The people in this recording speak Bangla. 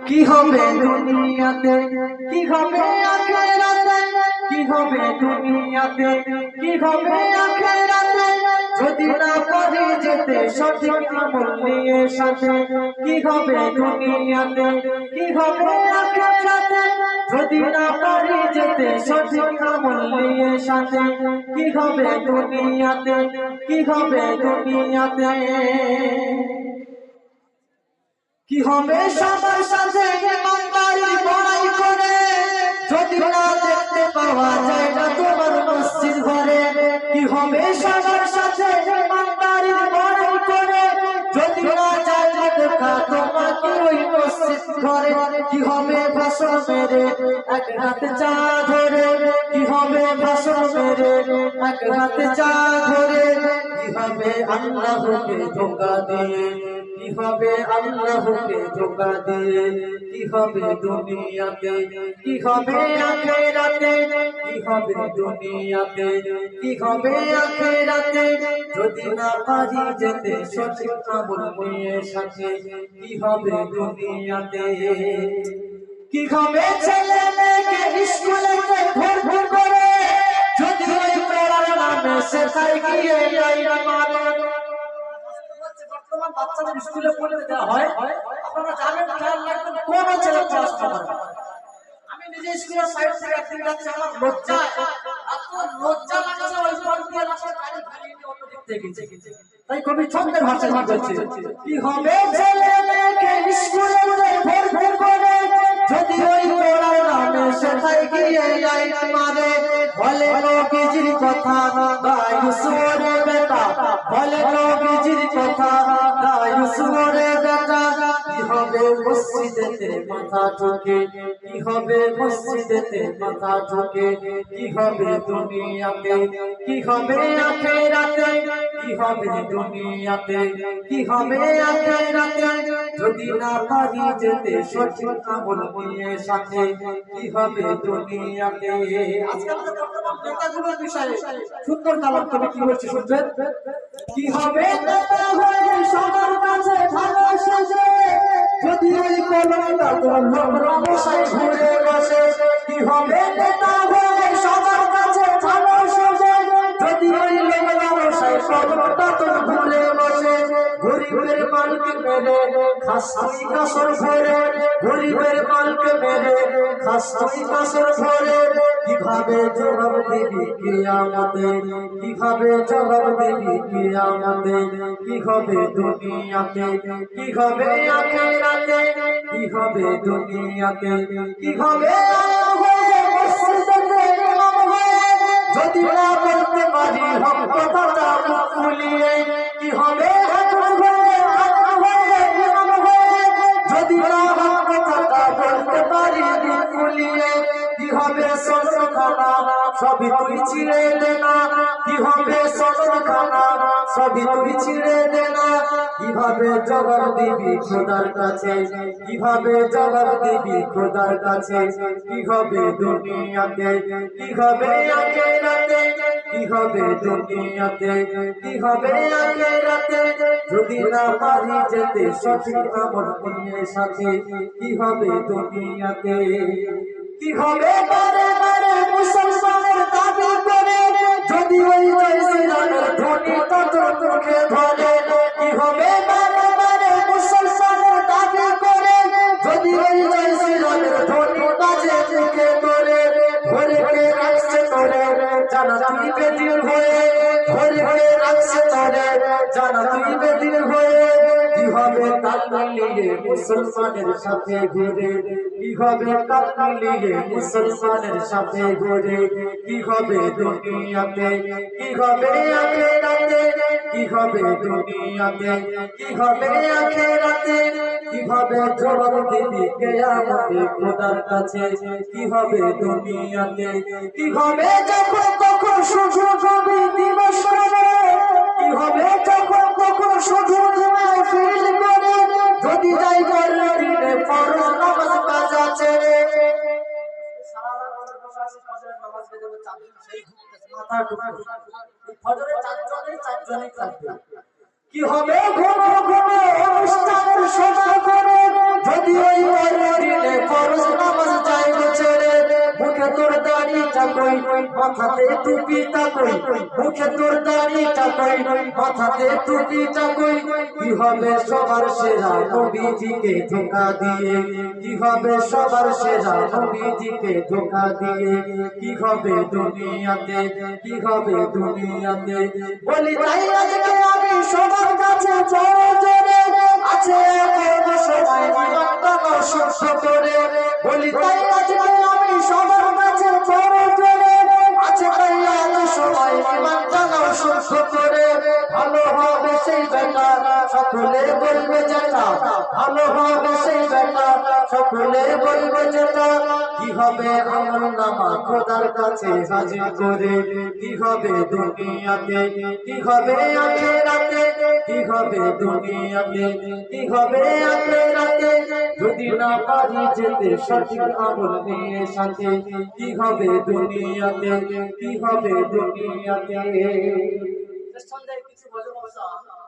কি হবে দুনিয়াতে, কি হবে আখিরাতে, কি হবে দুনিয়াতে, কি হবে আখিরাতে, যদি না পারি যেতে সঠিক আমল নিয়ে সাথে। কি হবে দুনিয়াতে, কি হবে আখিরাতে, যদি না পারি যেতে সঠিক আমল নিয়ে সাথে। কি হবে দুনিয়াতে, কি হবে দুনিয়াতে, কি হবে সবার সাথে ইমানদারি বড়াই করে, যদি না দেখতে পাওয়া যায় না তোমার মসজিদ ঘরে। কি হবে সবার সাথে ইমানদারি বড়াই করে, যদি না যায় না দেখা তোমাকে ওই মসজিদ ঘরে। কি হবে ভাষণ মেরে এক রাতে চা ধরে, কি হবে ভাষণ মেরে এক রাতে চা ধরে, কি হবে আল্লাহকে ধোঁকা দিয়ে, কি হবে আল্লাহকে ধোঁকা দিয়ে। কি হবে দুনিয়াতে, কি হবে আখিরাতে, কি হবে দুনিয়াতে, কি হবে আখিরাতে, যদি না পারি যেতে সঠিক আমল নিয়ে সাথে। কি হবে দুনিয়াতে, কি হবে ছেলে মেয়েকে স্কুলেতে ভর্তি করে, যদি ওই পড়ার নামে শেখায় গিয়ে মারে। বাচ্চাদের স্কুলে পড়তে দেওয়া হয়, আপনারা জানেন, খেয়াল রাখবেন কোন ছেলে পড়াশোনা করে। আমি নিজে স্কুলের সাইড থেকে একদিন যাচ্ছি, আমার লজ্জা, এত লজ্জা লাগছে, ওই ফোন দিয়ে রাস্তা গাড়ি ঘুরিয়ে নিয়ে অন্য দিক থেকে গেছে। তাই কবি ছন্দের ভাষায় বলছে, কি হবে ছেলে মেয়েকে স্কুলে ভর্তি করে, যদি ওই পড়ার নামে শেখায় গিয়ে মারে। বলে নবীজির কথা গায় সুরে বেটা, বলে নবীজির কথা গায় সুরে বেটা। কি হবে মসজিদেতে মাথা ঠুকে, কি হবে মসজিদেতে মাথা ঠুকে, কি হবে দুনিয়াতে, কি হবে আখিরাতে, কি হবে দুনিয়াতে, কি হবে আখিরাতে, যদি না পারি যেতে সঠিক আমল নিয়ে সাথে। কি হবে দুনিয়াতে। আজকাল বর্তমান নেতাগুলোর বিষয়ে সুন্দর কালাম তুমি কি বলছি শুনবেন। কি হবে নেতা হয়ে সবার কাছে ভালো সেজে, যদি ওই কলমটা তোর রমসায় ঘুরে বসে। কি হবে নেতা হয়ে সবার কাছে ভালো সেজে, যদি ওই রমসায় কলমটা তোর ঘুরে বসে। গরিবের মালকে মেরে খাস তুই কাসর ভরে, গরিবের মালকে মেরে খাস তুই কাসর ভরে। কিভাবে জবাব দিবি কিয়ামতে, কিভাবে জবাব দিবি কিয়ামতে। কি হবে দুনিয়াতে, কি হবে আখিরাতে, কি হবে দুনিয়াতে, কি হবে মসজিদেতে ইমাম হয়ে, যদি না বলতে পারি হক কথাটা মুখ ফুলিয়ে। কি হবে ইমাম হয়ে, যদি না হক কথাটা বলতে পারি মুখ ফুলিয়ে। কি হবে সনখানা সবই তুই ছিঁড়ে দেনা, কি হবে সনখানা সবই তুই ছিঁড়ে দেনা। কিভাবে জবাব দিবি খোদার কাছে, কিভাবে জবাব দিবি খোদার কাছে। কি হবে দুনিয়াতে, কি হবে আখিরাতে, কি হবে দুনিয়াতে, কি হবে আখিরাতে, যদি না পারি যেতে সঠিক আমল নিয়ে সাথে। কি হবে দুনিয়াতে। কি হবে বারে বারে মুসলমানের দাবি করে, যদি ওই ইসলামের ধ্বনি তত মুখে ধরে। কি হবে বারে বারে মুসলমানের দাবি করে, যদি ওই ইসলামের ধ্বনি বাজে মুখে ধরে। ধরে কে রাখছে তোরে জানা তুই বেদিন হয়ে, ধরে কে রাখছে তোরে জানা তুই বেদিন হয়ে। কি হবে তাল মিলিয়ে মুসলমানের সাথে ঘুরে, কি হবে তাল মিলিয়ে মুসলমানের সাথে ঘুরে। কি হবে দুনিয়াতে, কি হবে আখিরাতে, কি হবে দুনিয়াতে, কি হবে আখিরাতে, কি হবে জবাব দিবি কিয়ামতে খোদার কাছে। কি হবে দুনিয়াতে, কি হবে যখন তখন শুধু ছবি দিবস করে, কি হবে যখন তখন শুধু ফিল করে, যদি যাই করে দিনে ফরজ নামাজ কাজা ছেড়ে। কি হবে ঘুমো ঘুমো অনুষ্ঠানের সময় করে, যদি ওই কই মাথাতে টুপিটা কই মুখে তোর দাড়িটা কই মাথাতে টুপিটা কই কি হবে সবার সেরা নবীজিকে ধোঁকা দিয়ে কি হবে সবার সেরা নবীজিকে ধোঁকা দিয়ে কি হবে দুনিয়াতে কি হবে দুনিয়াতে বলি তাই আজকে আমি সবার কাছে জোরে আছে এখন সময় জীবনটা সুস্থ করে বলি তাই আজকে আমি সবার কাছে জোরে আছে তাই আজ সময় জীবনটা সুস্থ করে ভালো হবে সেই বেটা সকলে বলবে যেটা ভালো হবে সেই বেটা সকলে বলবে যেটা কি হবে আমল নামা খোদার কাছে হাজির করে কি হবে দুনিয়াতে কি হবে আখিরাতে কি হবে দুনিয়াতে কি হবে আখিরাতে যদি না পারি যেতে সঠিক আমল নিয়ে সাথে কি হবে দুনিয়াতে কি হবে দুনিয়াতে সন্ধ্যায় কিছু ভজন